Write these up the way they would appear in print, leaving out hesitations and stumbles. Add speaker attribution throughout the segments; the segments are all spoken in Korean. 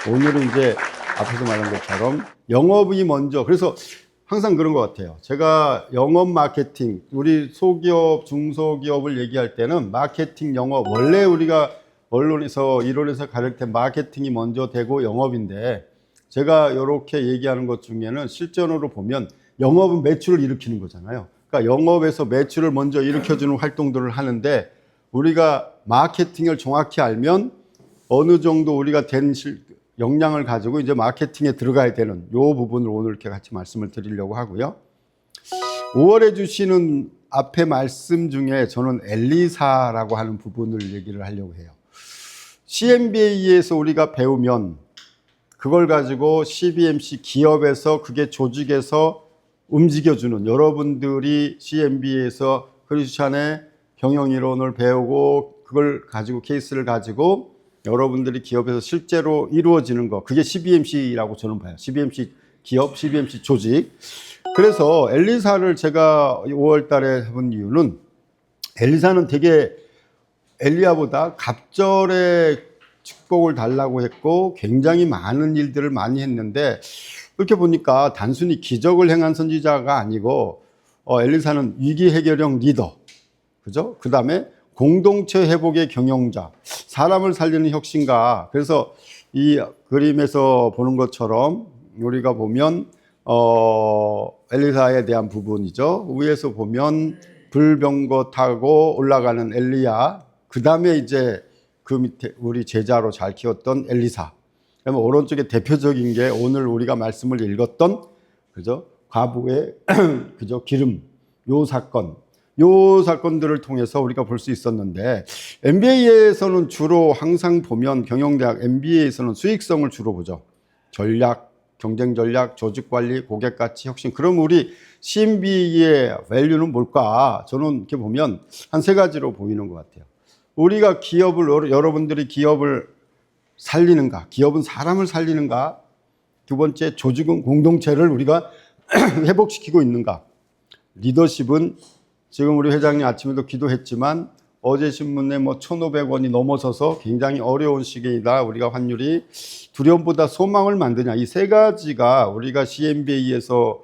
Speaker 1: 오늘은 이제 앞에서 말한 것처럼 영업이 먼저, 그래서 항상 그런 것 같아요. 제가 영업 마케팅, 우리 소기업, 중소기업을 얘기할 때는 마케팅, 영업, 원래 우리가 언론에서, 이론에서 가릴 때 마케팅이 먼저 되고 영업인데, 제가 이렇게 얘기하는 것 중에는 실전으로 보면 영업은 매출을 일으키는 거잖아요. 그러니까 영업에서 매출을 먼저 일으켜주는 활동들을 하는데, 우리가 마케팅을 정확히 알면 어느 정도 우리가 된 역량을 가지고 이제 마케팅에 들어가야 되는 이 부분을 오늘 이렇게 같이 말씀을 드리려고 하고요. 5월에 주시는 앞에 말씀 중에 저는 엘리사라고 하는 부분을 얘기를 하려고 해요. CMBA에서 우리가 배우면 그걸 가지고 CBMC 기업에서, 그게 조직에서 움직여주는, 여러분들이 CMBA에서 크리스찬의 경영이론을 배우고 그걸 가지고, 케이스를 가지고 여러분들이 기업에서 실제로 이루어지는 거, 그게 CBMC라고 저는 봐요. CBMC 기업, CBMC 조직. 그래서 엘리사를 제가 5월 달에 해본 이유는, 엘리사는 되게 엘리야보다 갑절의 축복을 달라고 했고 굉장히 많은 일들을 많이 했는데, 이렇게 보니까 단순히 기적을 행한 선지자가 아니고 엘리사는 위기 해결형 리더, 그죠? 그 다음에 공동체 회복의 경영자, 사람을 살리는 혁신가. 그래서 이 그림에서 보는 것처럼 우리가 보면 엘리사에 대한 부분이죠. 위에서 보면 불병거 타고 올라가는 엘리야, 그 다음에 이제 그 밑에 우리 제자로 잘 키웠던 엘리사. 그다음에 오른쪽에 대표적인 게 오늘 우리가 말씀을 읽었던, 그죠? 과부의 그죠? 기름, 요 사건들을 통해서 우리가 볼 수 있었는데, MBA에서는 주로 항상 보면, 경영대학 MBA에서는 수익성을 주로 보죠. 전략, 경쟁 전략, 조직 관리, 고객 가치, 혁신. 그럼 우리 CMBA의 밸류는 뭘까? 저는 이렇게 보면 한 세 가지로 보이는 것 같아요. 우리가 기업을, 여러분들이 기업을 살리는가? 기업은 사람을 살리는가? 두 번째, 조직은 공동체를 우리가 회복시키고 있는가? 리더십은, 지금 우리 회장님 아침에도 기도했지만 어제 신문에 1,500원이 넘어서서 굉장히 어려운 시기이다. 우리가 환율이 두려움보다 소망을 만드냐. 이 세 가지가 우리가 CMBA에서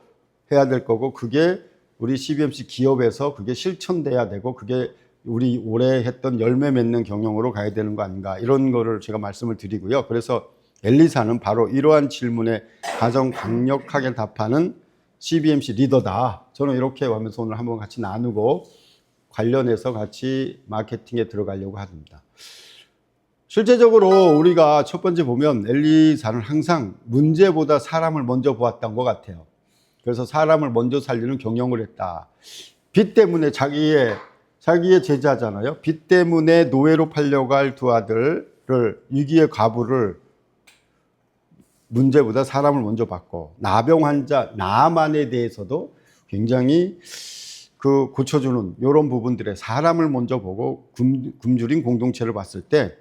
Speaker 1: 해야 될 거고, 그게 우리 CBMC 기업에서 그게 실천돼야 되고, 그게 우리 올해 했던 열매 맺는 경영으로 가야 되는 거 아닌가, 이런 거를 제가 말씀을 드리고요. 그래서 엘리사는 바로 이러한 질문에 가장 강력하게 답하는 CBMC 리더다. 저는 이렇게 하면서 오늘 한번 같이 나누고 관련해서 같이 마케팅에 들어가려고 합니다. 실제적으로 우리가 첫 번째 보면 엘리사는 항상 문제보다 사람을 먼저 보았던 것 같아요. 그래서 사람을 먼저 살리는 경영을 했다. 빚 때문에 자기의 제자잖아요. 빚 때문에 노예로 팔려갈 두 아들을, 위기의 과부를 문제보다 사람을 먼저 봤고, 나병 환자 나만에 대해서도 굉장히 그 고쳐주는 이런 부분들에 사람을 먼저 보고 굶주린 공동체를 봤을 때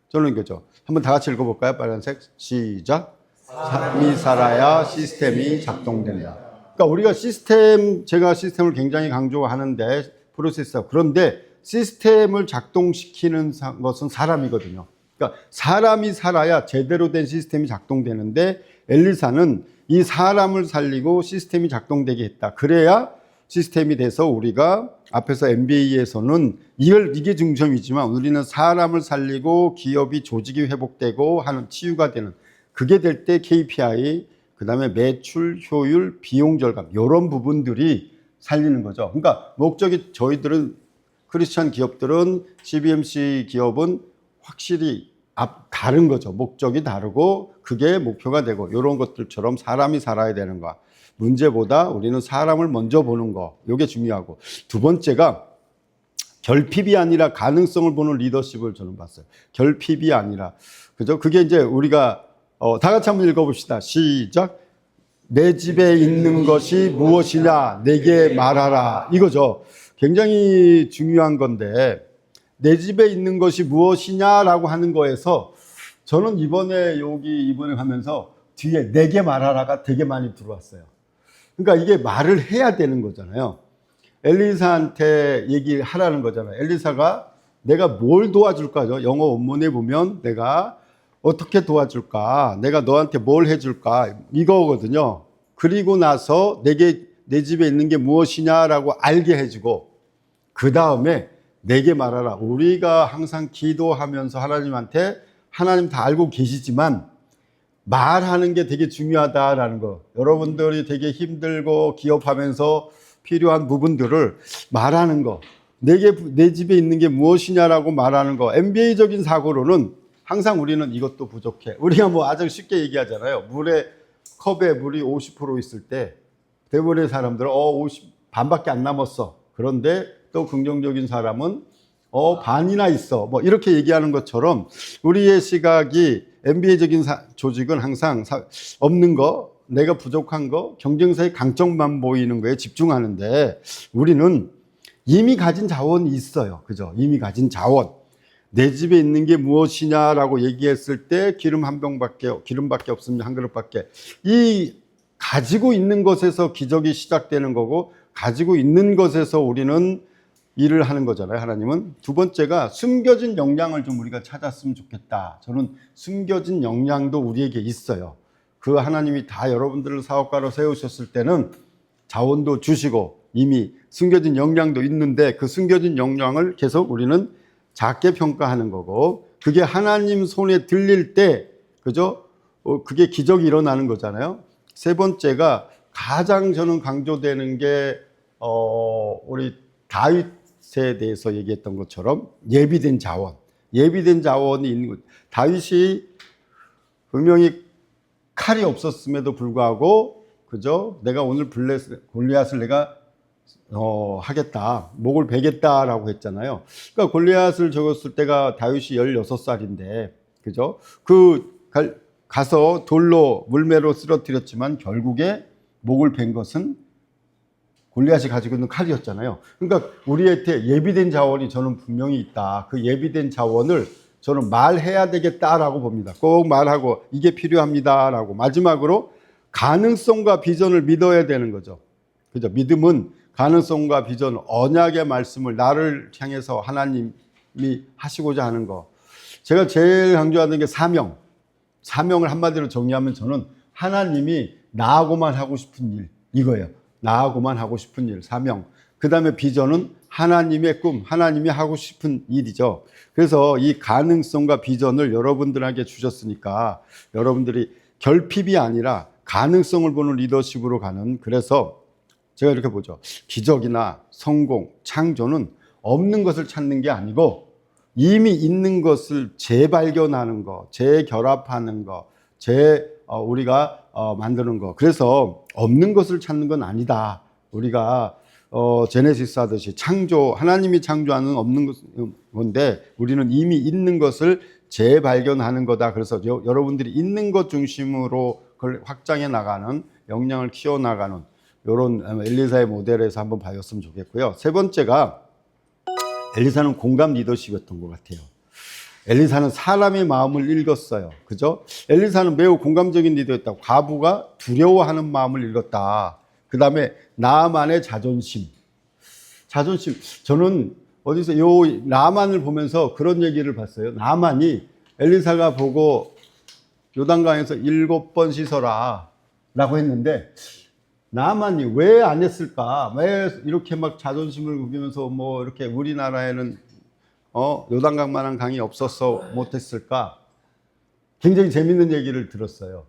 Speaker 1: 저는 이거죠. 한번 다 같이 읽어볼까요? 빨간색 시작. 사람이 살아야 시스템이 작동된다. 그러니까 우리가 제가 시스템을 굉장히 강조하는데, 프로세스. 그런데 시스템을 작동시키는 것은 사람이거든요. 그러니까 사람이 살아야 제대로 된 시스템이 작동되는데, 엘리사는 이 사람을 살리고 시스템이 작동되게 했다. 그래야 시스템이 돼서 우리가 앞에서 MBA에서는 이게 중점이지만, 우리는 사람을 살리고 기업이, 조직이 회복되고 하는, 치유가 되는, 그게 될 때 KPI, 그 다음에 매출, 효율, 비용 절감, 이런 부분들이 살리는 거죠. 그러니까 목적이, 저희들은 크리스찬 기업들은, CBMC 기업은 확실히 다른 거죠. 목적이 다르고 그게 목표가 되고, 이런 것들처럼 사람이 살아야 되는 거, 문제보다 우리는 사람을 먼저 보는 거, 이게 중요하고, 두 번째가 결핍이 아니라 가능성을 보는 리더십을 저는 봤어요. 결핍이 아니라, 그죠? 그게 이제 우리가 다 같이 한번 읽어봅시다. 시작. 내 집에 있는 것이 무엇이냐 내게 말하라, 이거죠. 굉장히 중요한 건데, 내 집에 있는 것이 무엇이냐라고 하는 거에서 저는 이번에 가면서 뒤에 내게 말하라가 되게 많이 들어왔어요. 그러니까 이게 말을 해야 되는 거잖아요. 엘리사한테 얘기하라는 거잖아요. 엘리사가 내가 뭘 도와줄 거죠. 영어 원문에 보면 내가 어떻게 도와줄까? 내가 너한테 뭘 해줄까? 이거거든요. 그리고 나서 내 집에 있는 게 무엇이냐라고 알게 해주고, 그 다음에 내게 말하라. 우리가 항상 기도하면서 하나님한테, 하나님 다 알고 계시지만 말하는 게 되게 중요하다라는 거. 여러분들이 되게 힘들고 기업하면서 필요한 부분들을 말하는 거. 내 집에 있는 게 무엇이냐라고 말하는 거. MBA적인 사고로는 항상 우리는 이것도 부족해. 우리가 뭐 아주 쉽게 얘기하잖아요. 컵에 물이 50% 있을 때 대부분의 사람들은 반밖에 안 남았어. 그런데 또 긍정적인 사람은 반이나 있어. 뭐 이렇게 얘기하는 것처럼 우리의 시각이 MBA적인 조직은 항상 없는 거, 내가 부족한 거, 경쟁사의 강점만 보이는 거에 집중하는데, 우리는 이미 가진 자원이 있어요. 그죠? 이미 가진 자원. 내 집에 있는 게 무엇이냐라고 얘기했을 때 기름밖에 없으면 한 그릇밖에. 이 가지고 있는 것에서 기적이 시작되는 거고, 가지고 있는 것에서 우리는 일을 하는 거잖아요. 하나님은. 두 번째가 숨겨진 역량을 좀 우리가 찾았으면 좋겠다. 저는 숨겨진 역량도 우리에게 있어요. 그 하나님이 다 여러분들을 사업가로 세우셨을 때는 자원도 주시고 이미 숨겨진 역량도 있는데, 그 숨겨진 역량을 계속 우리는 작게 평가하는 거고, 그게 하나님 손에 들릴 때, 그죠? 그게 기적이 일어나는 거잖아요. 세 번째가 가장 저는 강조되는 게, 우리 다윗에 대해서 얘기했던 것처럼 예비된 자원. 예비된 자원이 있는 것. 다윗이 분명히 칼이 없었음에도 불구하고, 그죠? 내가 오늘 골리앗을 내가 하겠다. 목을 베겠다라고 했잖아요. 그러니까 골리앗을 적었을 때가 다윗이 16살인데, 그죠? 가서 돌로, 물매로 쓰러뜨렸지만 결국에 목을 벤 것은 골리앗이 가지고 있는 칼이었잖아요. 그러니까 우리한테 예비된 자원이 저는 분명히 있다. 그 예비된 자원을 저는 말해야 되겠다라고 봅니다. 꼭 말하고 이게 필요합니다라고. 마지막으로 가능성과 비전을 믿어야 되는 거죠. 그죠? 믿음은 가능성과 비전, 언약의 말씀을 나를 향해서 하나님이 하시고자 하는 거. 제가 제일 강조하는 게 사명을 한마디로 정리하면 저는 하나님이 나하고만 하고 싶은 일, 이거예요. 나하고만 하고 싶은 일, 사명. 그 다음에 비전은 하나님의 꿈, 하나님이 하고 싶은 일이죠. 그래서 이 가능성과 비전을 여러분들에게 주셨으니까 여러분들이 결핍이 아니라 가능성을 보는 리더십으로 가는, 그래서 제가 이렇게 보죠. 기적이나 성공, 창조는 없는 것을 찾는 게 아니고 이미 있는 것을 재발견하는 거, 재결합하는 거, 우리가 만드는 거. 그래서 없는 것을 찾는 건 아니다. 우리가 제네시스 하듯이 하나님이 창조하는 없는 건데 우리는 이미 있는 것을 재발견하는 거다. 그래서 여러분들이 있는 것 중심으로 그걸 확장해 나가는, 역량을 키워 나가는 이런 엘리사의 모델에서 한번 봐줬으면 좋겠고요. 세 번째가 엘리사는 공감 리더십이었던 것 같아요. 엘리사는 사람의 마음을 읽었어요. 그죠? 엘리사는 매우 공감적인 리더였다고. 과부가 두려워하는 마음을 읽었다. 그 다음에 나만의 자존심. 저는 어디서 나만을 보면서 그런 얘기를 봤어요. 나만이 엘리사가 보고 요단강에서 7번 씻어라 라고 했는데, 나만이 왜 안 했을까? 왜 이렇게 막 자존심을 구기면서 뭐 이렇게 우리나라에는 요단강만한 강이 없어서 못했을까? 굉장히 재밌는 얘기를 들었어요.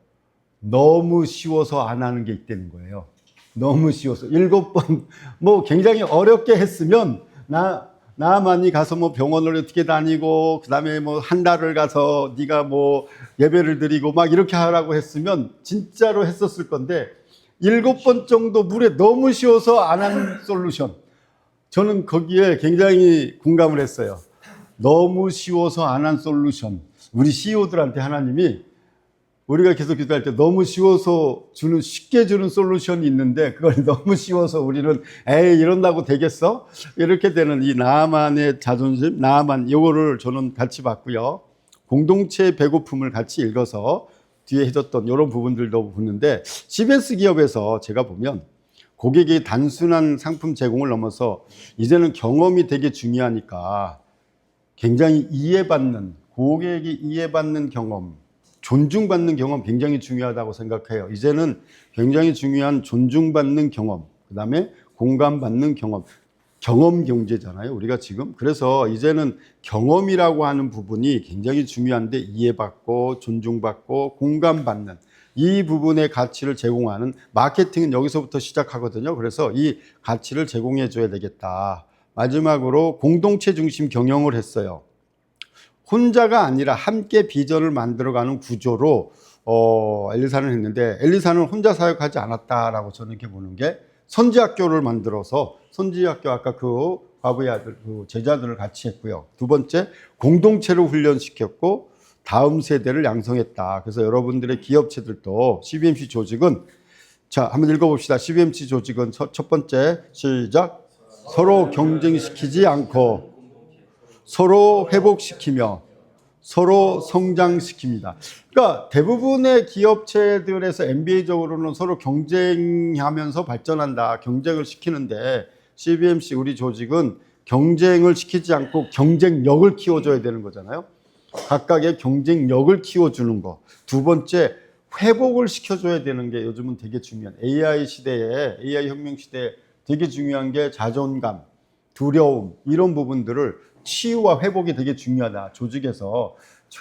Speaker 1: 너무 쉬워서 안 하는 게 있다는 거예요. 너무 쉬워서 7번 뭐 굉장히 어렵게 했으면 나만이 가서 뭐 병원을 어떻게 다니고 그다음에 뭐 한 달을 가서 네가 뭐 예배를 드리고 막 이렇게 하라고 했으면 진짜로 했었을 건데 7번 정도 물에 너무 쉬워서 안 한 솔루션. 저는 거기에 굉장히 공감을 했어요. 너무 쉬워서 안 한 솔루션. 우리 CEO들한테 하나님이 우리가 계속 기도할 때 너무 쉬워서 쉽게 주는 솔루션이 있는데 그걸 너무 쉬워서 우리는 이런다고 되겠어? 이렇게 되는 이 나만의 자존심, 요거를 저는 같이 봤고요. 공동체의 배고픔을 같이 읽어서 뒤에 해줬던 이런 부분들도 보는데, CBS 기업에서 제가 보면 고객이 단순한 상품 제공을 넘어서 이제는 경험이 되게 중요하니까 굉장히 고객이 이해받는 경험, 존중받는 경험 굉장히 중요하다고 생각해요. 이제는 굉장히 중요한 존중받는 경험, 그다음에 공감받는 경험, 경험 경제잖아요, 우리가 지금. 그래서 이제는 경험이라고 하는 부분이 굉장히 중요한데, 이해받고 존중받고 공감받는 이 부분의 가치를 제공하는 마케팅은 여기서부터 시작하거든요. 그래서 이 가치를 제공해 줘야 되겠다. 마지막으로 공동체 중심 경영을 했어요. 혼자가 아니라 함께 비전을 만들어가는 구조로 엘리사는 했는데, 엘리사는 혼자 사역하지 않았다라고 저는 이렇게 보는 게, 선지학교를 만들어서 선지학교, 아까 그 과부의 아들 그 제자들을 같이 했고요. 두 번째, 공동체를 훈련시켰고 다음 세대를 양성했다. 그래서 여러분들의 기업체들도 CBMC 조직은, 자 한번 읽어봅시다. CBMC 조직은 첫 번째, 시작. 서로 경쟁시키지 않고 서로 회복시키며 서로 성장시킵니다. 그러니까 대부분의 기업체들에서 MBA적으로는 서로 경쟁하면서 발전한다, 경쟁을 시키는데, CBMC 우리 조직은 경쟁을 시키지 않고 경쟁력을 키워줘야 되는 거잖아요. 각각의 경쟁력을 키워주는 거. 두 번째, 회복을 시켜줘야 되는 게 요즘은 되게 중요한, AI 시대에, AI 혁명 시대에 되게 중요한 게 자존감, 두려움, 이런 부분들을 치유와 회복이 되게 중요하다. 조직에서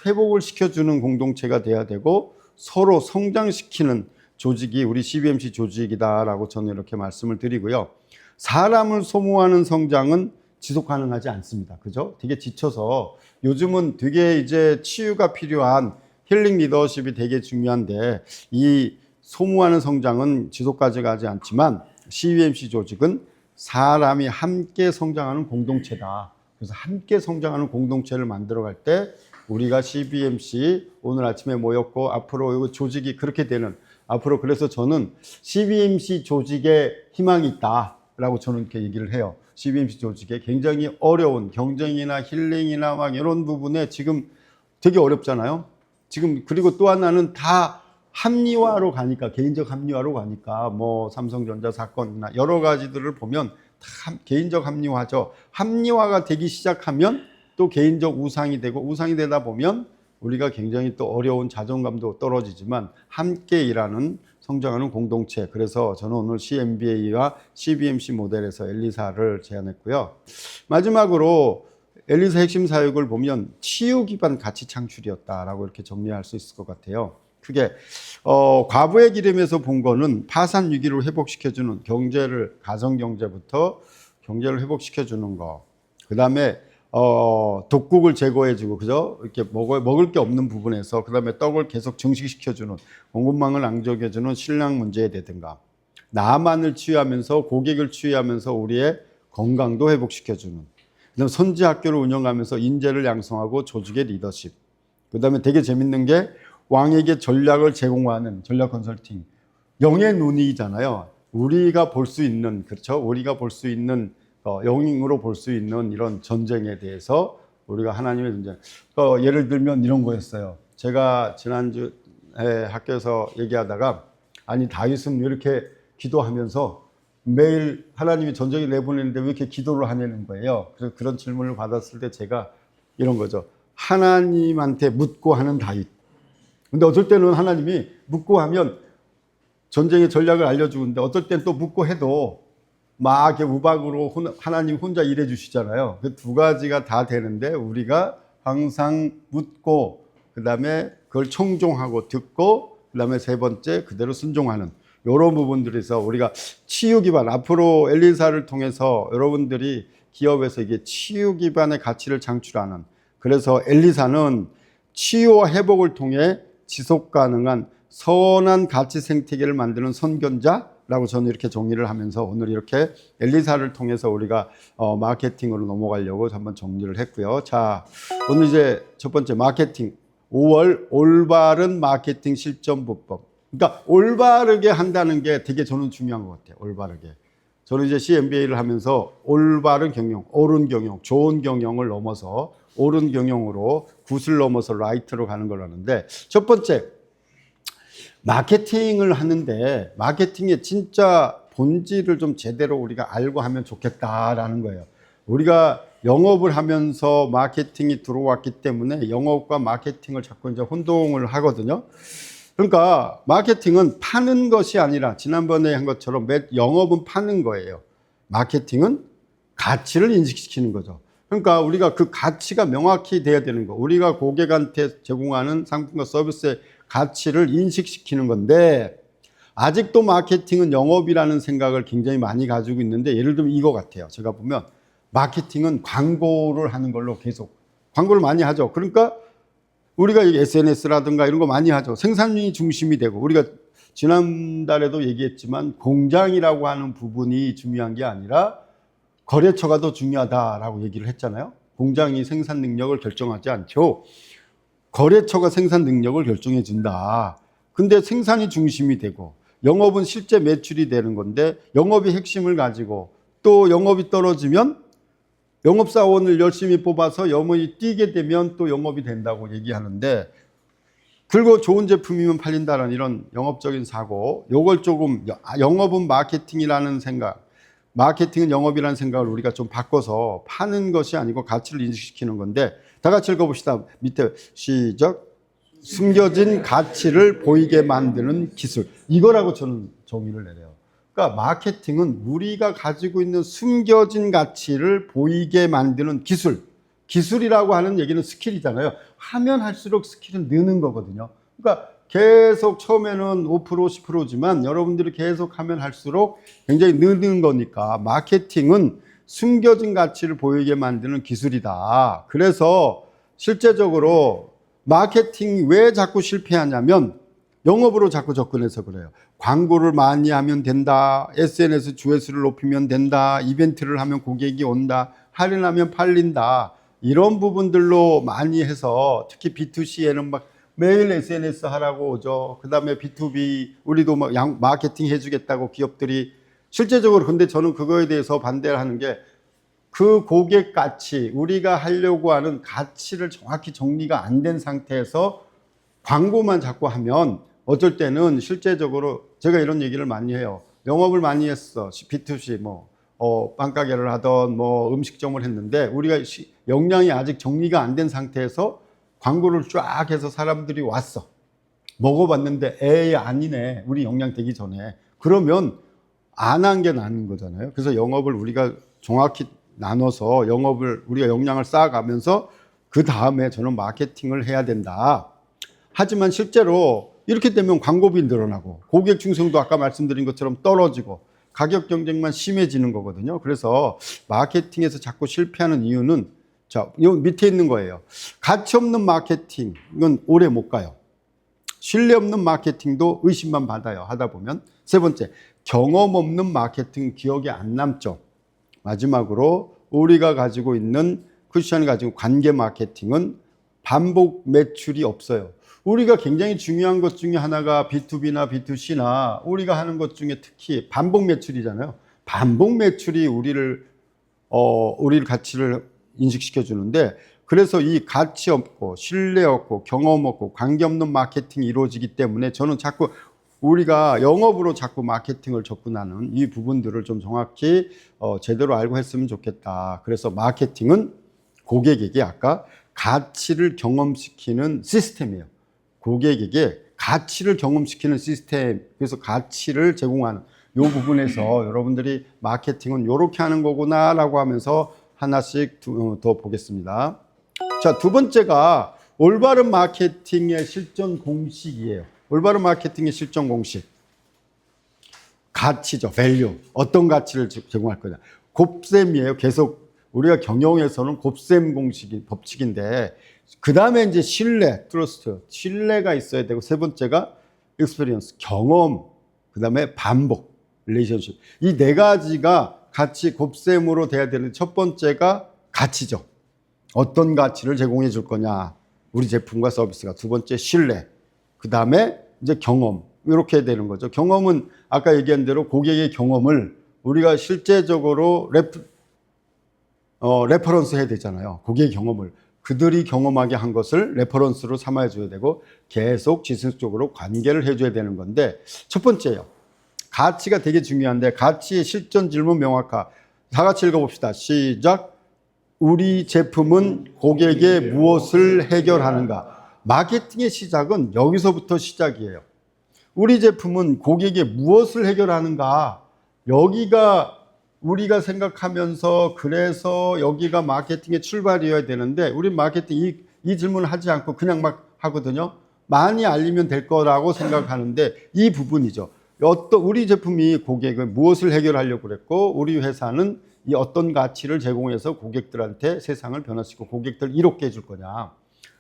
Speaker 1: 회복을 시켜주는 공동체가 돼야 되고 서로 성장시키는 조직이 우리 CBMC 조직이다라고 저는 이렇게 말씀을 드리고요. 사람을 소모하는 성장은 지속 가능하지 않습니다. 그죠? 되게 지쳐서, 요즘은 되게 이제 치유가 필요한 힐링 리더십이 되게 중요한데, 이 소모하는 성장은 지속 가져가지 않지만 CBMC 조직은 사람이 함께 성장하는 공동체다. 그래서 함께 성장하는 공동체를 만들어갈 때 우리가 CBMC 오늘 아침에 모였고, 앞으로 이 조직이 그렇게 되는, 앞으로, 그래서 저는 CBMC 조직에 희망이 있다라고 저는 이렇게 얘기를 해요. CBMC 조직에 굉장히 어려운 경쟁이나 힐링이나 막 이런 부분에 지금 되게 어렵잖아요. 지금. 그리고 또 하나는 다 합리화로 가니까, 개인적 합리화로 가니까, 뭐 삼성전자 사건이나 여러 가지들을 보면 다 개인적 합리화죠. 합리화가 되기 시작하면 또 개인적 우상이 되고, 우상이 되다 보면 우리가 굉장히 또 어려운, 자존감도 떨어지지만 함께 일하는, 성장하는 공동체. 그래서 저는 오늘 CMBA와 CBMC 모델에서 엘리사를 제안했고요. 마지막으로 엘리사 핵심 사역을 보면 치유 기반 가치 창출이었다라고 이렇게 정리할 수 있을 것 같아요. 크게 과부의 기름에서 본 거는 파산 위기를 회복시켜주는 경제를, 가정 경제부터 경제를 회복시켜주는 거. 그 다음에 독국을 제거해주고, 그죠? 이렇게 먹을 게 없는 부분에서, 그 다음에 떡을 계속 증식시켜주는, 공급망을 앙적해주는 식량 문제에 되든가, 나만을 치유하면서, 고객을 치유하면서 우리의 건강도 회복시켜주는, 그 다음에 선지학교를 운영하면서 인재를 양성하고 조직의 리더십. 그 다음에 되게 재밌는 게 왕에게 전략을 제공하는 전략 컨설팅. 영의 눈이잖아요. 우리가 볼 수 있는, 그렇죠? 우리가 볼 수 있는, 영으로 볼 수 있는 이런 전쟁에 대해서 우리가 하나님의 전쟁. 예를 들면 이런 거였어요. 제가 지난주에 학교에서 얘기하다가, 아니 다윗은 왜 이렇게 기도하면서 매일 하나님이 전쟁에 내보내는데 왜 이렇게 기도를 하냐는 거예요. 그래서 그런 질문을 받았을 때 제가 이런 거죠. 하나님한테 묻고 하는 다윗. 근데 어떨 때는 하나님이 묻고 하면 전쟁의 전략을 알려주는데, 어떨 땐 또 묻고 해도 막 이렇게 우박으로 하나님 혼자 일해 주시잖아요. 그 두 가지가 다 되는데, 우리가 항상 묻고, 그 다음에 그걸 청종하고 듣고, 그 다음에 세 번째 그대로 순종하는, 이런 부분들에서 우리가 치유 기반, 앞으로 엘리사를 통해서 여러분들이 기업에서 이게 치유 기반의 가치를 창출하는, 그래서 엘리사는 치유와 회복을 통해 지속 가능한 선한 가치 생태계를 만드는 선견자라고 저는 이렇게 정리를 하면서, 오늘 이렇게 엘리사를 통해서 우리가 마케팅으로 넘어가려고 한번 정리를 했고요. 자, 오늘 이제 첫 번째 마케팅, 5월 올바른 마케팅 실전보법. 그러니까 올바르게 한다는 게 되게 저는 중요한 것 같아요. 올바르게. 저는 이제 CMBA를 하면서 올바른 경영, 옳은 경영, 좋은 경영을 넘어서 옳은 경영으로, 굿을 넘어서 라이트로 가는 걸 하는데, 첫 번째, 마케팅을 하는데 마케팅의 진짜 본질을 좀 제대로 우리가 알고 하면 좋겠다라는 거예요. 우리가 영업을 하면서 마케팅이 들어왔기 때문에 영업과 마케팅을 자꾸 이제 혼동을 하거든요. 그러니까 마케팅은 파는 것이 아니라 지난번에 한 것처럼 영업은 파는 거예요. 마케팅은 가치를 인식시키는 거죠. 그러니까 우리가 그 가치가 명확히 돼야 되는 거. 우리가 고객한테 제공하는 상품과 서비스의 가치를 인식시키는 건데, 아직도 마케팅은 영업이라는 생각을 굉장히 많이 가지고 있는데, 예를 들면 이거 같아요. 제가 보면 마케팅은 광고를 하는 걸로 계속 광고를 많이 하죠. 그러니까 우리가 SNS라든가 이런 거 많이 하죠. 생산이 중심이 되고, 우리가 지난달에도 얘기했지만 공장이라고 하는 부분이 중요한 게 아니라 거래처가 더 중요하다라고 얘기를 했잖아요. 공장이 생산 능력을 결정하지 않죠. 거래처가 생산 능력을 결정해 준다. 근데 생산이 중심이 되고 영업은 실제 매출이 되는 건데, 영업이 핵심을 가지고 또 영업이 떨어지면 영업사원을 열심히 뽑아서 영업이 뛰게 되면 또 영업이 된다고 얘기하는데, 그리고 좋은 제품이면 팔린다는 이런 영업적인 사고, 요걸 조금 영업은 마케팅이라는 생각, 마케팅은 영업이라는 생각을 우리가 좀 바꿔서 파는 것이 아니고 가치를 인식시키는 건데, 다 같이 읽어봅시다. 밑에 시작. 숨겨진 가치를 보이게 만드는 기술. 이거라고 저는 정의를 내려요. 그러니까 마케팅은 우리가 가지고 있는 숨겨진 가치를 보이게 만드는 기술. 기술이라고 하는 얘기는 스킬이잖아요. 하면 할수록 스킬은 느는 거거든요. 그러니까 계속 처음에는 5%, 10%지만 여러분들이 계속 하면 할수록 굉장히 느는 거니까 마케팅은 숨겨진 가치를 보이게 만드는 기술이다. 그래서 실제적으로 마케팅이 왜 자꾸 실패하냐면 영업으로 자꾸 접근해서 그래요. 광고를 많이 하면 된다. SNS 조회수를 높이면 된다. 이벤트를 하면 고객이 온다. 할인하면 팔린다. 이런 부분들로 많이 해서 특히 B2C에는 막 매일 SNS 하라고 오죠. 그 다음에 B2B 우리도 막 마케팅 해주겠다고 기업들이 실제적으로, 근데 저는 그거에 대해서 반대를 하는 게, 그 고객 가치, 우리가 하려고 하는 가치를 정확히 정리가 안 된 상태에서 광고만 자꾸 하면 어쩔 때는 실제적으로 제가 이런 얘기를 많이 해요. 영업을 많이 했어. B2C 빵가게를 하던 음식점을 했는데 우리가 역량이 아직 정리가 안 된 상태에서 광고를 쫙 해서 사람들이 왔어. 먹어봤는데 에이 아니네. 우리 역량 되기 전에. 그러면 안 한 게 나은 거잖아요. 그래서 영업을 우리가 정확히 나눠서 우리가 역량을 쌓아가면서 그 다음에 저는 마케팅을 해야 된다. 하지만 실제로 이렇게 되면 광고비 늘어나고 고객 충성도 아까 말씀드린 것처럼 떨어지고 가격 경쟁만 심해지는 거거든요. 그래서 마케팅에서 자꾸 실패하는 이유는 자, 요 밑에 있는 거예요. 가치 없는 마케팅은 오래 못 가요. 신뢰 없는 마케팅도 의심만 받아요. 하다 보면. 세 번째, 경험 없는 마케팅 기억에 안 남죠. 마지막으로 우리가 가지고 있는 쿠션이 가지고 관계 마케팅은 반복 매출이 없어요. 우리가 굉장히 중요한 것 중에 하나가 B2B나 B2C나 우리가 하는 것 중에 특히 반복 매출이잖아요. 반복 매출이 우리를 가치를 인식시켜 주는데, 그래서 이 가치 없고 신뢰 없고 경험 없고 관계 없는 마케팅이 이루어지기 때문에 저는 자꾸 우리가 영업으로 자꾸 마케팅을 접근하는 이 부분들을 좀 정확히 제대로 알고 했으면 좋겠다. 그래서 마케팅은 고객에게 아까 가치를 경험시키는 시스템이에요. 고객에게 가치를 경험시키는 시스템, 그래서 가치를 제공하는 이 부분에서 여러분들이 마케팅은 이렇게 하는 거구나 라고 하면서 하나씩 더 보겠습니다. 자, 두 번째가 올바른 마케팅의 실전 공식이에요. 올바른 마케팅의 실전 공식. 가치죠. value. 어떤 가치를 제공할 거냐. 곱셈이에요. 계속 우리가 경영에서는 곱셈 공식이 법칙인데, 그 다음에 이제 신뢰, 트러스트. 신뢰가 있어야 되고, 세 번째가 experience, 경험, 그 다음에 반복, relationship. 이 네 가지가 같이 곱셈으로 돼야 되는데, 첫 번째가 가치죠. 어떤 가치를 제공해 줄 거냐. 우리 제품과 서비스가. 두 번째 신뢰. 그 다음에 이제 경험. 이렇게 되는 거죠. 경험은 아까 얘기한 대로 고객의 경험을 우리가 실제적으로 레퍼런스 해야 되잖아요. 고객의 경험을. 그들이 경험하게 한 것을 레퍼런스로 삼아 줘야 되고 계속 지속적으로 관계를 해줘야 되는 건데, 첫 번째요. 가치가 되게 중요한데 가치의 실전 질문 명확화. 다 같이 읽어봅시다. 시작. 우리 제품은 고객에 무엇을 해결하는가? 마케팅의 시작은 여기서부터 시작이에요. 우리 제품은 고객에 무엇을 해결하는가? 여기가 우리가 생각하면서 그래서 여기가 마케팅의 출발이어야 되는데 우리 마케팅 이 질문을 하지 않고 그냥 막 하거든요. 많이 알리면 될 거라고 생각하는데 이 부분이죠. 우리 제품이 고객은 무엇을 해결하려고 그랬고 우리 회사는 이 어떤 가치를 제공해서 고객들한테 세상을 변화시키고 고객들 이롭게 해줄 거냐.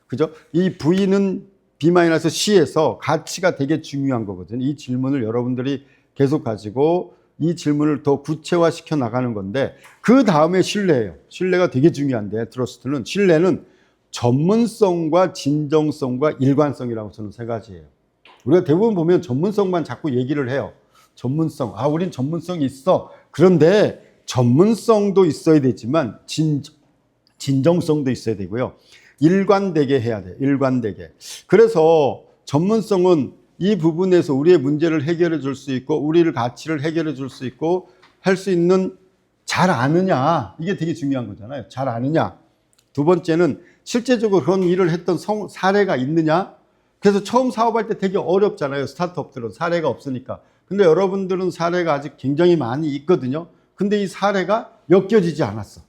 Speaker 1: 그죠? 이 V는 B-C에서 가치가 되게 중요한 거거든요. 이 질문을 여러분들이 계속 가지고 이 질문을 더 구체화시켜 나가는 건데 그 다음에 신뢰예요. 신뢰가 되게 중요한데 트러스트는 신뢰는 전문성과 진정성과 일관성이라고 저는 세 가지예요. 우리가 대부분 보면 전문성만 자꾸 얘기를 해요. 전문성. 우린 전문성이 있어. 그런데 전문성도 있어야 되지만 진정성도 있어야 되고요. 일관되게 해야 돼요. 일관되게. 그래서 전문성은 이 부분에서 우리의 문제를 해결해 줄 수 있고 우리를 가치를 해결해 줄 수 있고 할 수 있는 잘 아느냐. 이게 되게 중요한 거잖아요. 잘 아느냐. 두 번째는 실제적으로 그런 일을 했던 사례가 있느냐. 그래서 처음 사업할 때 되게 어렵잖아요. 스타트업들은 사례가 없으니까. 근데 여러분들은 사례가 아직 굉장히 많이 있거든요. 근데 이 사례가 엮여지지 않았어.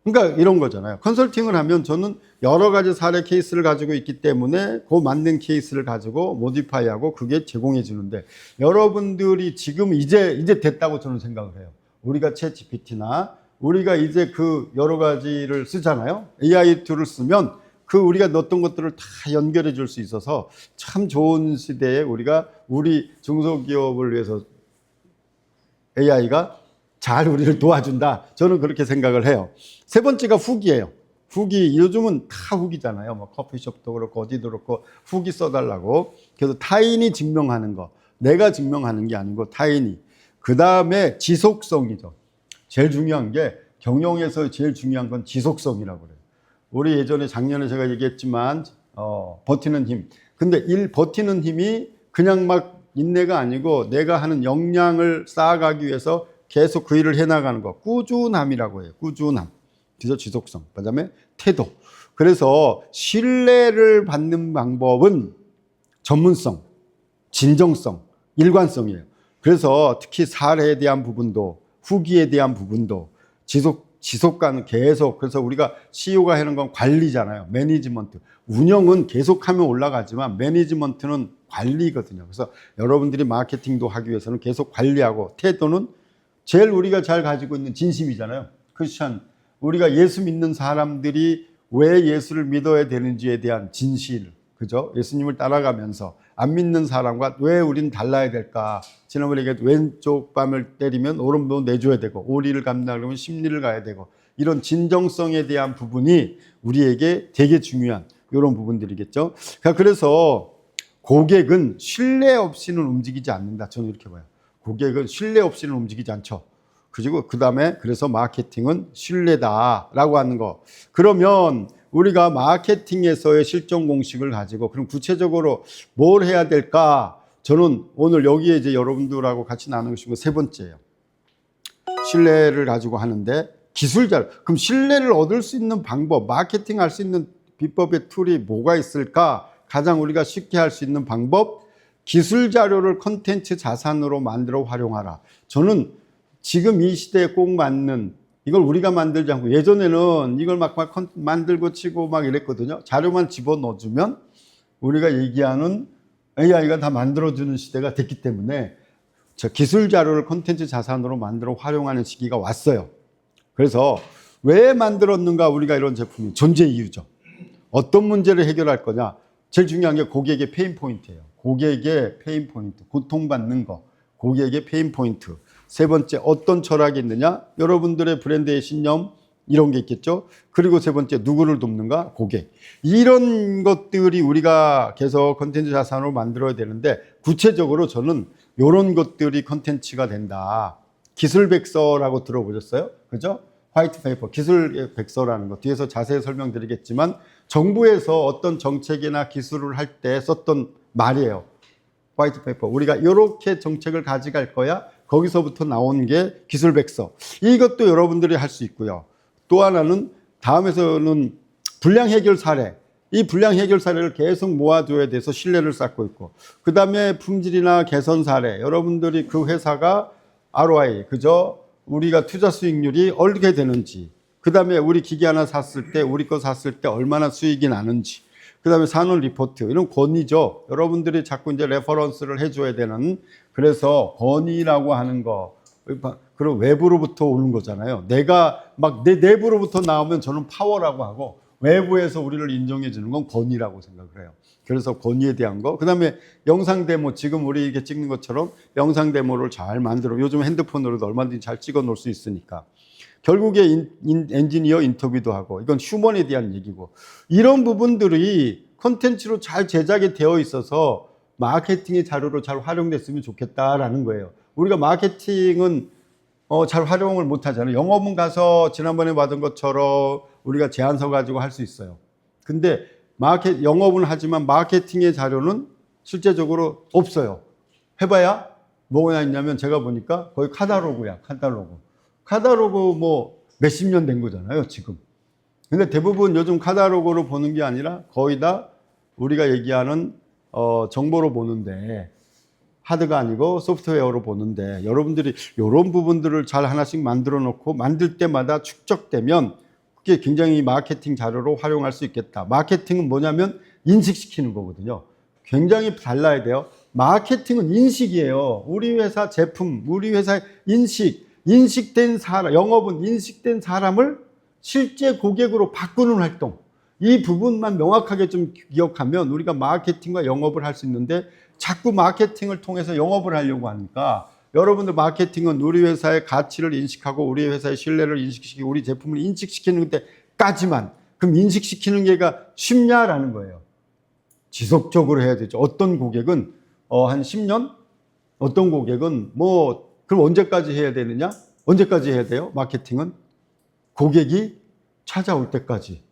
Speaker 1: 그러니까 이런 거잖아요. 컨설팅을 하면 저는 여러 가지 사례 케이스를 가지고 있기 때문에 그 맞는 케이스를 가지고 모디파이하고 그게 제공해 주는데 여러분들이 지금 이제 됐다고 저는 생각을 해요. 우리가 챗 GPT나 우리가 이제 그 여러 가지를 쓰잖아요. AI 툴을 쓰면 그 우리가 넣었던 것들을 다 연결해 줄 수 있어서 참 좋은 시대에 우리가 우리 중소기업을 위해서 AI가 잘 우리를 도와준다. 저는 그렇게 생각을 해요. 세 번째가 후기예요. 후기, 요즘은 다 후기잖아요. 뭐 커피숍도 그렇고 어디도 그렇고 후기 써달라고. 그래서 타인이 증명하는 거. 내가 증명하는 게 아니고 타인이. 그 다음에 지속성이죠. 제일 중요한 게 경영에서 제일 중요한 건 지속성이라고 그래요. 우리 예전에 작년에 제가 얘기했지만 버티는 힘. 근데 버티는 힘이 그냥 막 인내가 아니고 내가 하는 역량을 쌓아가기 위해서 계속 그 일을 해나가는 거. 꾸준함이라고 해요. 꾸준함. 그래서 지속성. 그 다음에 태도. 그래서 신뢰를 받는 방법은 전문성, 진정성, 일관성이에요. 그래서 특히 사례에 대한 부분도 후기에 대한 부분도 지속가는 계속. 그래서 우리가 CEO가 하는 건 관리잖아요. 매니지먼트. 운영은 계속하면 올라가지만 매니지먼트는 관리거든요. 그래서 여러분들이 마케팅도 하기 위해서는 계속 관리하고 태도는 제일 우리가 잘 가지고 있는 진심이잖아요. 크리스찬. 우리가 예수 믿는 사람들이 왜 예수를 믿어야 되는지에 대한 진실. 그죠? 예수님을 따라가면서 안 믿는 사람과 왜 우린 달라야 될까? 지난번에 얘기했던 왼쪽 뺨을 때리면 오른손 내줘야 되고 오리를 감당하려면 십리를 가야 되고 이런 진정성에 대한 부분이 우리에게 되게 중요한 이런 부분들이겠죠. 그래서 고객은 신뢰 없이는 움직이지 않는다. 저는 이렇게 봐요. 고객은 신뢰 없이는 움직이지 않죠. 그리고 그 다음에 그래서 마케팅은 신뢰다라고 하는 거. 그러면 우리가 마케팅에서의 실전 공식을 가지고 그럼 구체적으로 뭘 해야 될까? 저는 오늘 여기에 이제 여러분들하고 같이 나누고 싶은 거 세 번째예요. 신뢰를 가지고 하는데 기술 자료. 그럼 신뢰를 얻을 수 있는 방법, 마케팅 할 수 있는 비법의 툴이 뭐가 있을까? 가장 우리가 쉽게 할 수 있는 방법, 기술 자료를 콘텐츠 자산으로 만들어 활용하라. 저는 지금 이 시대에 꼭 맞는 이걸 우리가 만들지 않고 예전에는 이걸 막 만들고 치고 막 이랬거든요. 자료만 집어넣어주면 우리가 얘기하는 AI가 다 만들어주는 시대가 됐기 때문에 저 기술 자료를 콘텐츠 자산으로 만들어 활용하는 시기가 왔어요. 그래서 왜 만들었는가 우리가 이런 제품이 존재 이유죠. 어떤 문제를 해결할 거냐. 제일 중요한 게 고객의 페인 포인트예요. 고객의 페인 포인트, 고통받는 거, 고객의 페인 포인트. 세 번째, 어떤 철학이 있느냐? 여러분들의 브랜드의 신념, 이런 게 있겠죠? 그리고 세 번째, 누구를 돕는가? 고객. 이런 것들이 우리가 계속 컨텐츠 자산으로 만들어야 되는데, 구체적으로 저는 이런 것들이 컨텐츠가 된다. 기술 백서라고 들어보셨어요? 그죠? 화이트 페이퍼, 기술 백서라는 거. 뒤에서 자세히 설명드리겠지만, 정부에서 어떤 정책이나 기술을 할 때 썼던 말이에요. 화이트 페이퍼. 우리가 이렇게 정책을 가져갈 거야. 거기서부터 나온 게 기술 백서. 이것도 여러분들이 할 수 있고요. 또 하나는 다음에서는 불량 해결 사례. 이 불량 해결 사례를 계속 모아줘야 돼서 신뢰를 쌓고 있고, 그 다음에 품질이나 개선 사례. 여러분들이 그 회사가 ROI, 그죠? 우리가 투자 수익률이 어떻게 되는지, 그 다음에 우리 기계 하나 샀을 때, 우리 거 샀을 때 얼마나 수익이 나는지, 그 다음에 산업 리포트, 이런 권위죠. 여러분들이 자꾸 이제 레퍼런스를 해줘야 되는, 그래서 권위라고 하는 거, 그리고 외부로부터 오는 거잖아요. 내가 막 내 내부로부터 나오면 저는 파워라고 하고, 외부에서 우리를 인정해 주는 건 권위라고 생각을 해요. 그래서 권위에 대한 거. 그 다음에 영상 데모, 지금 우리 이렇게 찍는 것처럼 영상 데모를 잘 만들어, 요즘 핸드폰으로도 얼마든지 잘 찍어 놓을 수 있으니까. 결국에 엔지니어 인터뷰도 하고, 이건 휴먼에 대한 얘기고, 이런 부분들이 콘텐츠로 잘 제작이 되어 있어서 마케팅의 자료로 잘 활용됐으면 좋겠다라는 거예요. 우리가 마케팅은 잘 활용을 못 하잖아요. 영업은 가서 지난번에 받은 것처럼 우리가 제안서 가지고 할 수 있어요. 근데 영업은 하지만 마케팅의 자료는 실제적으로 없어요. 해봐야 뭐가 있냐면, 제가 보니까 거의 카탈로그야, 카탈로그. 카탈로그 뭐 몇십 년 된 거잖아요, 지금. 근데 대부분 요즘 카탈로그로 보는 게 아니라 거의 다 우리가 얘기하는 정보로 보는데, 하드가 아니고 소프트웨어로 보는데, 여러분들이 이런 부분들을 잘 하나씩 만들어 놓고 만들 때마다 축적되면 그게 굉장히 마케팅 자료로 활용할 수 있겠다. 마케팅은 뭐냐면 인식시키는 거거든요. 굉장히 달라야 돼요. 마케팅은 인식이에요. 우리 회사 제품, 우리 회사의 인식된 사람, 영업은 인식된 사람을 실제 고객으로 바꾸는 활동. 이 부분만 명확하게 좀 기억하면 우리가 마케팅과 영업을 할 수 있는데, 자꾸 마케팅을 통해서 영업을 하려고 하니까, 여러분들 마케팅은 우리 회사의 가치를 인식하고 우리 회사의 신뢰를 인식시키고 우리 제품을 인식시키는 데까지만. 그럼 인식시키는 게가 쉽냐라는 거예요. 지속적으로 해야 되죠. 어떤 고객은 한 10년? 어떤 고객은 그럼 언제까지 해야 되느냐? 언제까지 해야 돼요? 마케팅은 고객이 찾아올 때까지.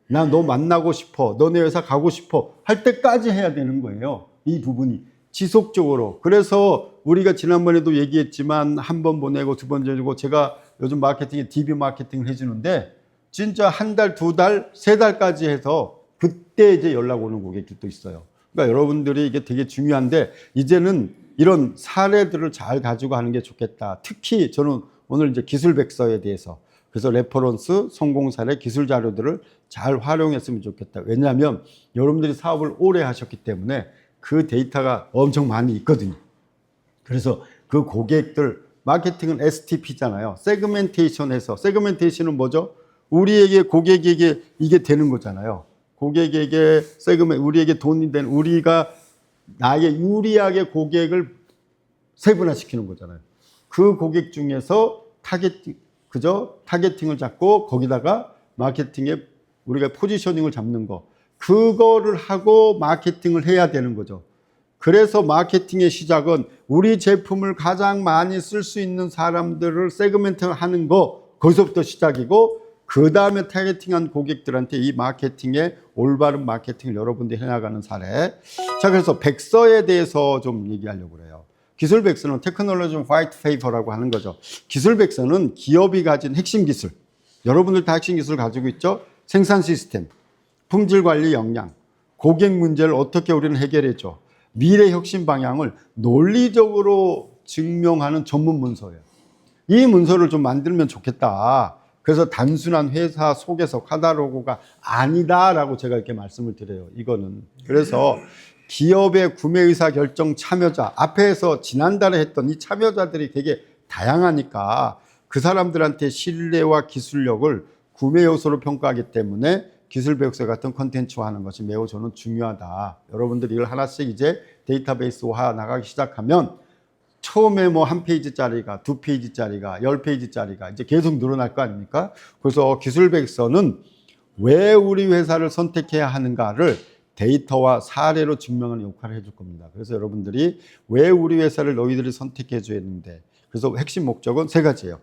Speaker 1: 나 너 만나고 싶어, 너네 회사 가고 싶어 할 때까지 해야 되는 거예요. 이 부분이 지속적으로. 그래서 우리가 지난번에도 얘기했지만, 한 번 보내고 두 번 주고, 제가 요즘 마케팅에 DB 마케팅을 해주는데, 진짜 한 달, 두 달, 세 달까지 해서 그때 이제 연락 오는 고객들도 있어요. 그러니까 여러분들이 이게 되게 중요한데, 이제는 이런 사례들을 잘 가지고 하는 게 좋겠다. 특히 저는 오늘 이제 기술백서에 대해서, 그래서 레퍼런스, 성공 사례, 기술 자료들을 잘 활용했으면 좋겠다. 왜냐하면 여러분들이 사업을 오래 하셨기 때문에 그 데이터가 엄청 많이 있거든요. 그래서 그 고객들, 마케팅은 STP잖아요. 세그멘테이션에서, 세그멘테이션은 뭐죠? 우리에게, 고객에게 이게 되는 거잖아요. 고객에게 우리에게 돈이 된, 우리가 나에게 유리하게 고객을 세분화시키는 거잖아요. 그 고객 중에서 타겟팅을 잡고 거기다가 마케팅에 우리가 포지셔닝을 잡는 거, 그거를 하고 마케팅을 해야 되는 거죠. 그래서 마케팅의 시작은 우리 제품을 가장 많이 쓸 수 있는 사람들을 세그멘트 하는 거, 거기서부터 시작이고, 그 다음에 타겟팅한 고객들한테 이 마케팅의 올바른 마케팅을 여러분들이 해나가는 사례. 자, 그래서 백서에 대해서 좀 얘기하려고 그래요. 기술 백서는 테크놀로지 화이트 페이퍼라고 하는 거죠. 기술 백서는 기업이 가진 핵심 기술, 여러분들 다 핵심 기술 가지고 있죠. 생산 시스템, 품질 관리 역량, 고객 문제를 어떻게 우리는 해결해줘, 미래 혁신 방향을 논리적으로 증명하는 전문 문서예요. 이 문서를 좀 만들면 좋겠다. 그래서 단순한 회사 속에서 카탈로그가 아니다라고 제가 이렇게 말씀을 드려요. 이거는. 그래서 기업의 구매 의사 결정 참여자, 앞에서 지난달에 했던 이 참여자들이 되게 다양하니까 그 사람들한테 신뢰와 기술력을 구매 요소로 평가하기 때문에 기술백서 같은 콘텐츠화 하는 것이 매우 저는 중요하다. 여러분들이 이걸 하나씩 이제 데이터베이스화 나가기 시작하면 처음에 한 페이지짜리가, 두 페이지짜리가, 10페이지짜리가 이제 계속 늘어날 거 아닙니까? 그래서 기술백서는 왜 우리 회사를 선택해야 하는가를 데이터와 사례로 증명하는 역할을 해줄 겁니다. 그래서 여러분들이 왜 우리 회사를 너희들이 선택해 줘야 했는데, 그래서 핵심 목적은 세 가지예요.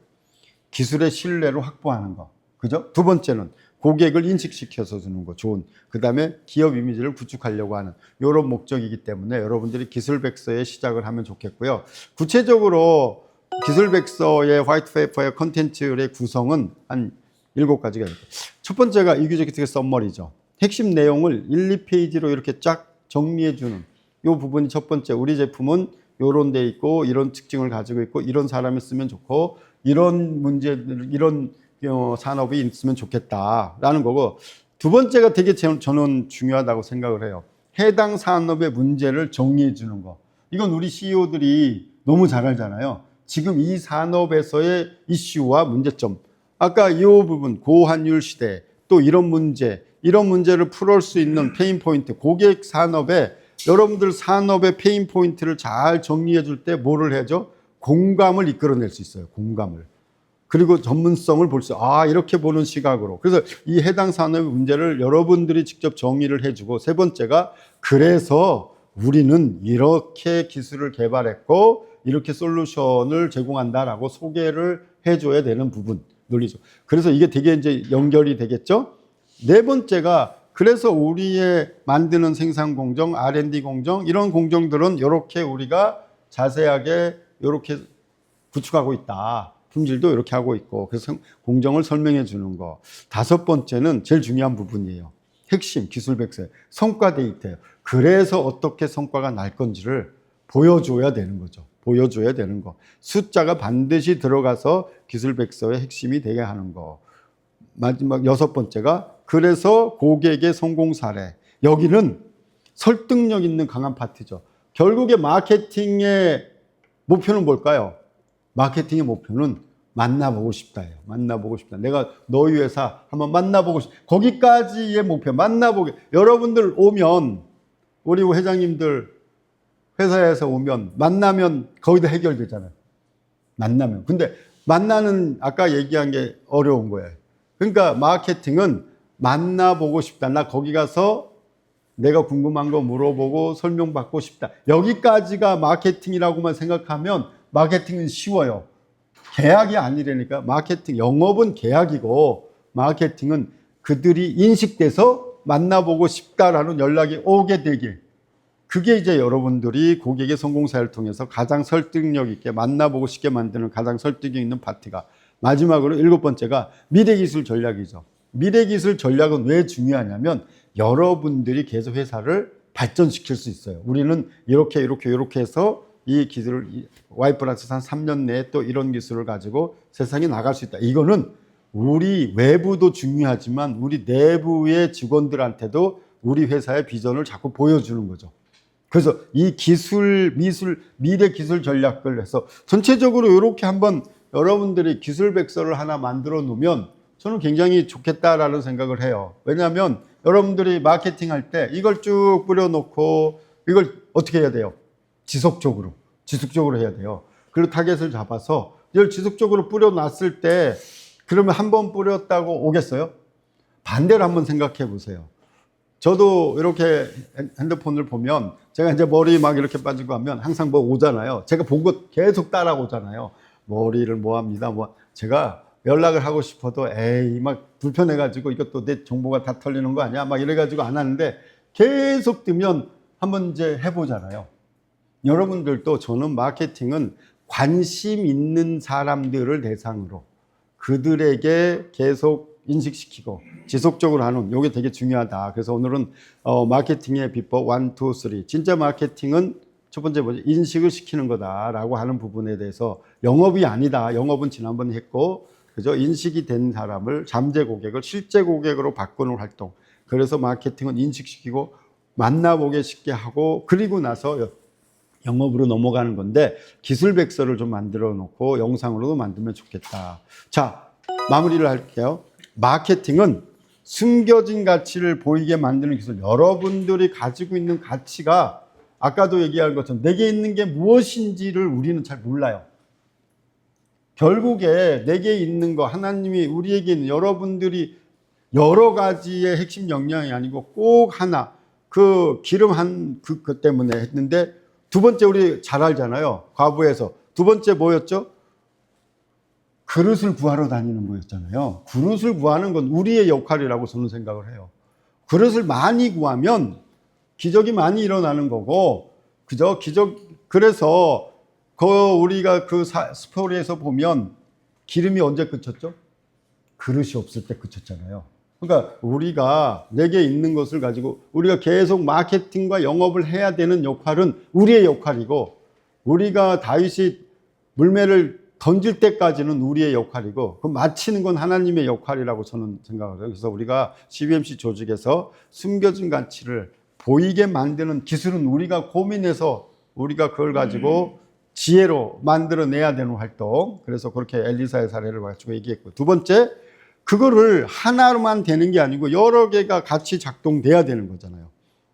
Speaker 1: 기술의 신뢰를 확보하는 거. 그죠? 두 번째는 고객을 인식시켜서 주는 거, 좋은. 그 다음에 기업 이미지를 구축하려고 하는 이런 목적이기 때문에 여러분들이 기술백서에 시작을 하면 좋겠고요. 구체적으로 기술백서의 화이트 페이퍼의 컨텐츠의 구성은 한 7가지가 있고. 첫 번째가 이규제기특의 썸머리죠. 핵심 내용을 1, 2페이지로 이렇게 쫙 정리해주는 이 부분이 첫 번째. 우리 제품은 요런 데 있고 이런 특징을 가지고 있고 이런 사람이 쓰면 좋고 이런 문제들 이런 산업이 있으면 좋겠다라는 거고, 두 번째가 되게 저는 중요하다고 생각을 해요. 해당 산업의 문제를 정리해 주는 거. 이건 우리 CEO들이 너무 잘 알잖아요. 지금 이 산업에서의 이슈와 문제점. 아까 이 부분 고환율 시대 또 이런 문제를 풀을 수 있는 페인 포인트, 고객 산업에 여러분들 산업의 페인 포인트를 잘 정리해 줄 때 뭐를 해야죠? 공감을 이끌어낼 수 있어요. 공감을. 그리고 전문성을 볼 수, 이렇게 보는 시각으로. 그래서 이 해당 산업의 문제를 여러분들이 직접 정의를 해주고, 세 번째가 그래서 우리는 이렇게 기술을 개발했고 이렇게 솔루션을 제공한다라고 소개를 해줘야 되는 부분, 논리죠. 그래서 이게 되게 이제 연결이 되겠죠. 네 번째가 그래서 우리의 만드는 생산 공정, R&D 공정 이런 공정들은 이렇게 우리가 자세하게 이렇게 구축하고 있다. 품질도 이렇게 하고 있고 그래서 공정을 설명해 주는 거. 다섯 번째는 제일 중요한 부분이에요. 핵심 기술 백서 성과 데이터예요. 그래서 어떻게 성과가 날 건지를 보여줘야 되는 거죠. 보여줘야 되는 거. 숫자가 반드시 들어가서 기술 백서의 핵심이 되게 하는 거. 마지막 여섯 번째가 그래서 고객의 성공 사례. 여기는 설득력 있는 강한 파트죠. 결국에 마케팅의 목표는 뭘까요? 마케팅의 목표는 만나보고 싶다예요. 만나보고 싶다. 내가 너희 회사 한번 만나보고 싶다. 거기까지의 목표, 만나보게. 여러분들 오면, 우리 회장님들 회사에서 오면, 만나면 거의 다 해결되잖아요. 만나면. 근데 만나는 아까 얘기한 게 어려운 거예요. 그러니까 마케팅은 만나보고 싶다. 나 거기 가서 내가 궁금한 거 물어보고 설명받고 싶다. 여기까지가 마케팅이라고만 생각하면 마케팅은 쉬워요. 계약이 아니라니까. 마케팅, 영업은 계약이고 마케팅은 그들이 인식돼서 만나보고 싶다라는 연락이 오게 되게. 그게 이제 여러분들이 고객의 성공사를 통해서 가장 설득력 있게 만나보고 싶게 만드는 가장 설득력 있는 파트가. 마지막으로 7번째가 미래기술 전략이죠. 미래기술 전략은 왜 중요하냐면 여러분들이 계속 회사를 발전시킬 수 있어요. 우리는 이렇게 해서 이 기술을 Y 플러스 한 3년 내에 또 이런 기술을 가지고 세상에 나갈 수 있다. 이거는 우리 외부도 중요하지만 우리 내부의 직원들한테도 우리 회사의 비전을 자꾸 보여주는 거죠. 그래서 이 미래 기술 전략을 해서 전체적으로 이렇게 한번 여러분들이 기술 백서를 하나 만들어 놓으면 저는 굉장히 좋겠다라는 생각을 해요. 왜냐하면 여러분들이 마케팅 할 때 이걸 쭉 뿌려놓고 이걸 어떻게 해야 돼요? 지속적으로 해야 돼요. 그리고 타겟을 잡아서 이걸 지속적으로 뿌려놨을 때 그러면 한 번 뿌렸다고 오겠어요? 반대로 한번 생각해 보세요. 저도 이렇게 핸드폰을 보면 제가 이제 머리 막 이렇게 빠지고 하면 항상 뭐 오잖아요. 제가 본 것 계속 따라오잖아요. 머리를 뭐 합니다. 제가 연락을 하고 싶어도 막 불편해가지고 이것도 내 정보가 다 털리는 거 아니야? 막 이래가지고 안 하는데 계속 뜨면 한번 이제 해보잖아요. 여러분들도 저는 마케팅은 관심 있는 사람들을 대상으로 그들에게 계속 인식시키고 지속적으로 하는 이게 되게 중요하다. 그래서 오늘은 마케팅의 비법 1, 2, 3 진짜 마케팅은 첫 번째 뭐죠? 인식을 시키는 거다라고 하는 부분에 대해서 영업이 아니다. 영업은 지난번에 했고 그죠? 인식이 된 사람을 잠재 고객을 실제 고객으로 바꾸는 활동. 그래서 마케팅은 인식시키고 만나보게 쉽게 하고 그리고 나서 영업으로 넘어가는 건데 기술 백서를 좀 만들어 놓고 영상으로도 만들면 좋겠다. 자, 마무리를 할게요. 마케팅은 숨겨진 가치를 보이게 만드는 기술. 여러분들이 가지고 있는 가치가 아까도 얘기한 것처럼 내게 있는 게 무엇인지를 우리는 잘 몰라요. 결국에 내게 있는 거 하나님이 우리에게 있는 여러분들이 여러 가지의 핵심 역량이 아니고 꼭 하나 그 기름 한 그 때문에 했는데 두 번째 우리 잘 알잖아요. 과부에서 두 번째 뭐였죠? 그릇을 구하러 다니는 거였잖아요. 그릇을 구하는 건 우리의 역할이라고 저는 생각을 해요. 그릇을 많이 구하면 기적이 많이 일어나는 거고, 그죠? 그래서 우리가 그 스토리에서 보면 기름이 언제 그쳤죠? 그릇이 없을 때 그쳤잖아요. 그러니까 우리가 내게 있는 것을 가지고 우리가 계속 마케팅과 영업을 해야 되는 역할은 우리의 역할이고, 우리가 다윗이 물매를 던질 때까지는 우리의 역할이고, 그 마치는 건 하나님의 역할이라고 저는 생각을 해요. 그래서 우리가 CBMC 조직에서 숨겨진 가치를 보이게 만드는 기술은 우리가 고민해서 우리가 그걸 가지고 지혜로 만들어내야 되는 활동. 그래서 그렇게 엘리사의 사례를 가지고 얘기했고, 두 번째, 그거를 하나로만 되는 게 아니고 여러 개가 같이 작동돼야 되는 거잖아요.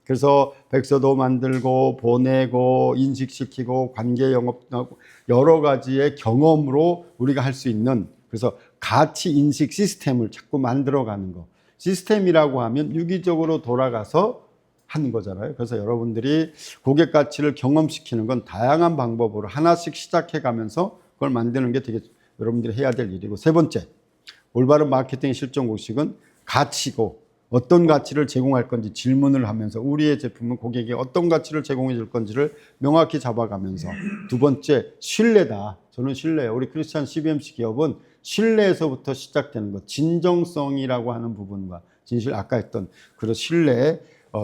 Speaker 1: 그래서 백서도 만들고 보내고 인식시키고 관계 영업하고 여러 가지의 경험으로 우리가 할 수 있는, 그래서 가치 인식 시스템을 자꾸 만들어가는 거. 시스템이라고 하면 유기적으로 돌아가서 하는 거잖아요. 그래서 여러분들이 고객 가치를 경험시키는 건 다양한 방법으로 하나씩 시작해 가면서 그걸 만드는 게 되게 여러분들이 해야 될 일이고, 세 번째, 올바른 마케팅 실전 공식은 가치고, 어떤 가치를 제공할 건지 질문을 하면서 우리의 제품은 고객에게 어떤 가치를 제공해 줄 건지를 명확히 잡아가면서, 두 번째, 신뢰다. 저는 신뢰, 우리 크리스찬 CBMC 기업은 신뢰에서부터 시작되는 것, 진정성이라고 하는 부분과 진실, 아까 했던 그런 신뢰,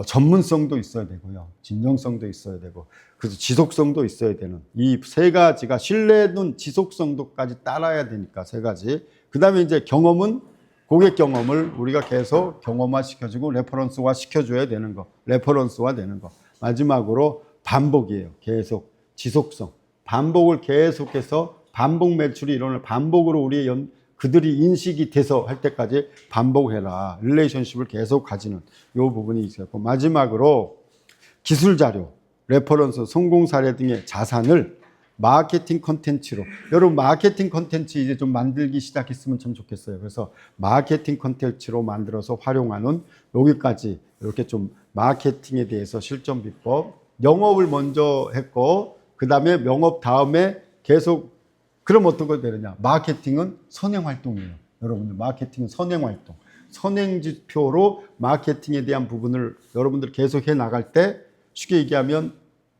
Speaker 1: 전문성도 있어야 되고요, 진정성도 있어야 되고, 그래서 지속성도 있어야 되는 이 세 가지가, 신뢰는 지속성도까지 따라야 되니까 세 가지. 그 다음에 이제 경험은 고객 경험을 우리가 계속 경험화 시켜주고 레퍼런스화 시켜줘야 되는 거, 레퍼런스화 되는 거. 마지막으로 반복이에요. 계속 지속성, 반복을 계속해서 반복 매출이 일어나는, 반복으로 우리의 그들이 인식이 돼서 할 때까지 반복해라. 릴레이션십을 계속 가지는 이 부분이 있었고, 마지막으로 기술 자료, 레퍼런스, 성공 사례 등의 자산을 마케팅 컨텐츠로, 여러분 마케팅 컨텐츠 이제 좀 만들기 시작했으면 참 좋겠어요. 그래서 마케팅 컨텐츠로 만들어서 활용하는, 여기까지 이렇게 좀 마케팅에 대해서 실전 비법, 영업을 먼저 했고 그 다음에 영업 다음에 계속, 그럼 어떻게 되느냐, 마케팅은 선행 활동이에요. 여러분들 마케팅은 선행 활동, 선행 지표로 마케팅에 대한 부분을 여러분들 계속 해 나갈 때, 쉽게 얘기하면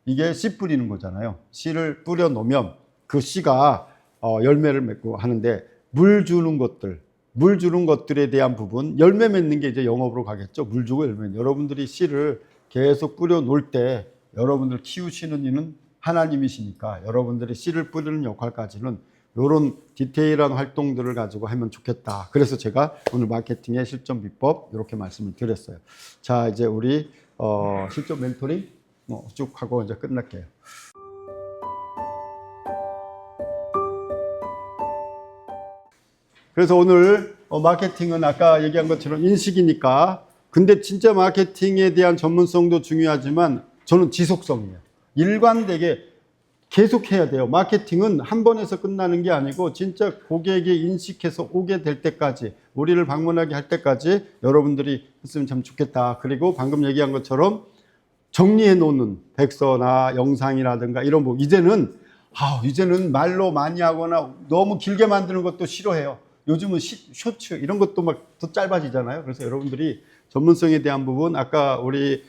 Speaker 1: 이게 씨 뿌리는 거잖아요. 씨를 뿌려 놓으면 그 씨가 열매를 맺고 하는데, 물 주는 것들에 대한 부분, 열매 맺는 게 이제 영업으로 가겠죠. 물 주고 열매. 여러분들이 씨를 계속 뿌려 놓을 때 여러분들 키우시는 이는 하나님이시니까 여러분들이 씨를 뿌리는 역할까지는 이런 디테일한 활동들을 가지고 하면 좋겠다. 그래서 제가 오늘 마케팅의 실전 비법 이렇게 말씀을 드렸어요. 자, 이제 우리 실전 멘토링 쭉 하고 이제 끝날게요. 그래서 오늘 마케팅은 아까 얘기한 것처럼 인식이니까, 근데 진짜 마케팅에 대한 전문성도 중요하지만 저는 지속성이에요. 일관되게 계속해야 돼요. 마케팅은 한 번에서 끝나는 게 아니고 진짜 고객이 인식해서 오게 될 때까지, 우리를 방문하게 할 때까지 여러분들이 했으면 참 좋겠다. 그리고 방금 얘기한 것처럼 정리해 놓는 백서나 영상이라든가 이런 거, 이제는 말로 많이 하거나 너무 길게 만드는 것도 싫어해요. 요즘은 쇼츠 이런 것도 막 더 짧아지잖아요. 그래서 여러분들이 전문성에 대한 부분, 아까 우리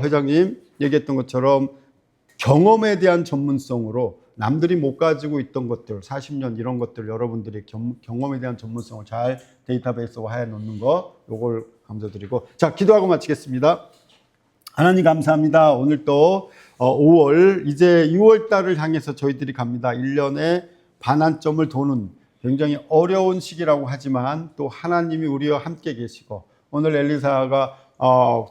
Speaker 1: 회장님 얘기했던 것처럼 경험에 대한 전문성으로 남들이 못 가지고 있던 것들, 40년 이런 것들 여러분들이 경험에 대한 전문성을 잘 데이터베이스화 해 놓는 거, 요걸 감사드리고, 자, 기도하고 마치겠습니다. 하나님 감사합니다. 오늘 또 5월, 이제 6월 달을 향해서 저희들이 갑니다. 1년에 반환점을 도는 굉장히 어려운 시기라고 하지만 또 하나님이 우리와 함께 계시고, 오늘 엘리사가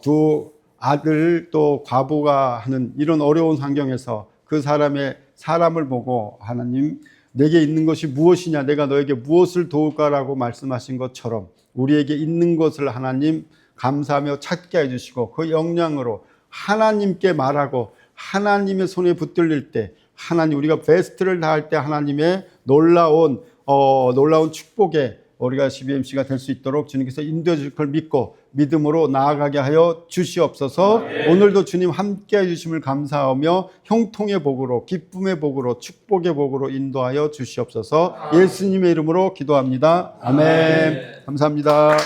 Speaker 1: 두 아들 또 과부가 하는 이런 어려운 환경에서 그 사람을 보고, 하나님 내게 있는 것이 무엇이냐, 내가 너에게 무엇을 도울까라고 말씀하신 것처럼 우리에게 있는 것을 하나님 감사하며 찾게 해주시고, 그 역량으로 하나님께 말하고 하나님의 손에 붙들릴 때, 하나님 우리가 베스트를 다할 때 하나님의 놀라운 축복에 우리가 CBMC가 될 수 있도록 주님께서 인도해 주실 걸 믿고 믿음으로 나아가게 하여 주시옵소서. 오늘도 주님 함께 해주심을 감사하며 형통의 복으로, 기쁨의 복으로, 축복의 복으로 인도하여 주시옵소서. 예수님의 이름으로 기도합니다. 아멘. 감사합니다.